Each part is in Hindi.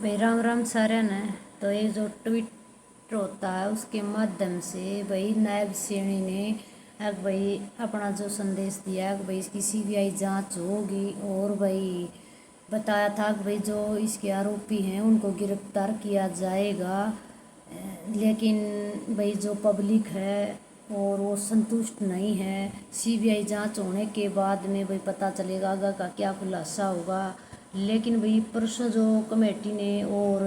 भाई राम राम सारे ने। तो ये जो ट्विटर होता है उसके माध्यम से भाई नायब सेनी ने भाई अपना जो संदेश दिया है कि भाई इसकी सीबीआई जांच होगी और भाई बताया था कि भाई जो इसके आरोपी हैं उनको गिरफ्तार किया जाएगा। लेकिन भाई जो पब्लिक है और वो संतुष्ट नहीं है। सीबीआई जांच होने के बाद में भाई पता चलेगा आगे का क्या खुलासा होगा। लेकिन भाई परसों जो कमेटी ने और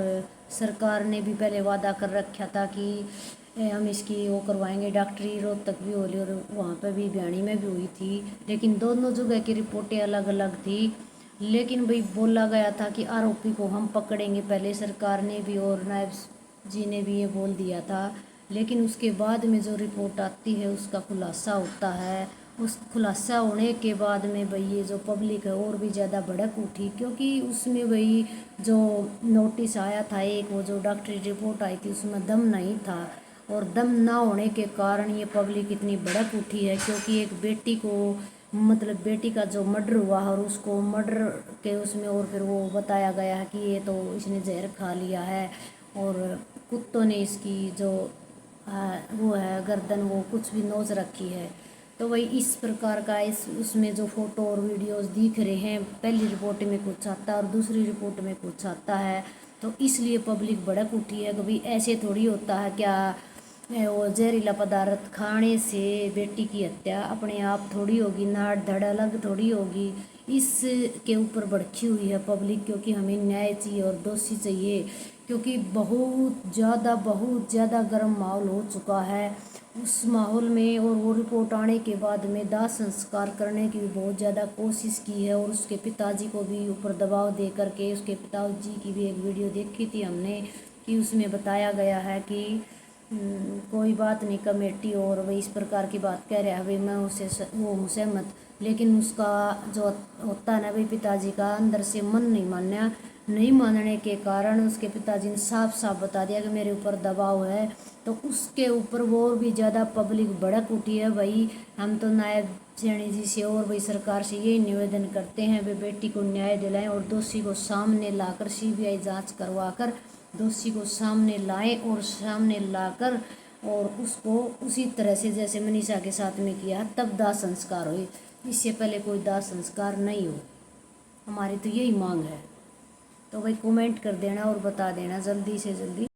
सरकार ने भी पहले वादा कर रखा था कि हम इसकी वो करवाएंगे, डॉक्टरी रोहतक भी हो रही और वहाँ पे भी भिवानी में भी हुई थी, लेकिन दोनों जगह की रिपोर्टें अलग अलग थी। लेकिन भाई बोला गया था कि आरोपी को हम पकड़ेंगे, पहले सरकार ने भी और नायब जी ने भी ये बोल दिया था। लेकिन उसके बाद में जो रिपोर्ट आती है उसका खुलासा होता है। उस खुलासा होने के बाद में भाई ये जो पब्लिक है और भी ज़्यादा भड़क उठी, क्योंकि उसमें भाई जो नोटिस आया था एक, वो जो डॉक्टरी रिपोर्ट आई थी उसमें दम नहीं था। और दम ना होने के कारण ये पब्लिक इतनी भड़क उठी है, क्योंकि एक बेटी को मतलब बेटी का जो मर्डर हुआ और उसको मर्डर के उसमें और फिर वो बताया गया है कि ये तो इसने जहर खा लिया है और कुत्तों ने इसकी जो वो है गर्दन वो कुछ भी नोच रखी है। तो वही इस प्रकार का इस उसमें जो फोटो और वीडियोस दिख रहे हैं, पहली रिपोर्ट में कुछ आता है और दूसरी रिपोर्ट में कुछ आता है। तो इसलिए पब्लिक भड़क उठी है कि भाई ऐसे थोड़ी होता है क्या, वो जहरीला पदार्थ खाने से बेटी की हत्या अपने आप थोड़ी होगी, नाड़ धड़ अलग थोड़ी होगी। इसके ऊपर भड़की हुई है पब्लिक, क्योंकि हमें न्याय चाहिए और दोषी चाहिए, क्योंकि बहुत ज़्यादा गर्म माहौल हो चुका है। उस माहौल में और वो रिपोर्ट आने के बाद में दाह संस्कार करने की भी बहुत ज़्यादा कोशिश की है और उसके पिताजी को भी ऊपर दबाव दे करके, उसके पिताजी की भी एक वीडियो देखी थी हमने कि उसमें बताया गया है कि कोई बात नहीं, कमेटी और वही इस प्रकार की बात कह रहा है भाई मैं उसे वो हूँ सहमत। लेकिन उसका जो होता है ना भाई पिताजी का अंदर से मन नहीं मानने के कारण उसके पिताजी ने साफ साफ बता दिया कि मेरे ऊपर दबाव है। तो उसके ऊपर वो और भी ज़्यादा पब्लिक भड़क उठी है। भाई हम तो नायब सैनी जी से और भाई सरकार से यही निवेदन करते हैं वे बेटी को न्याय दिलाएं और दोषी को सामने लाकर सीबीआई जांच करवा कर दोषी को सामने लाएं और सामने लाकर और उसको उसी तरह से जैसे मनीषा के साथ में किया तब दाह संस्कार हो। इससे पहले कोई दाह संस्कार नहीं हो। हमारी तो यही मांग है। तो भाई कमेंट कर देना और बता देना जल्दी से जल्दी।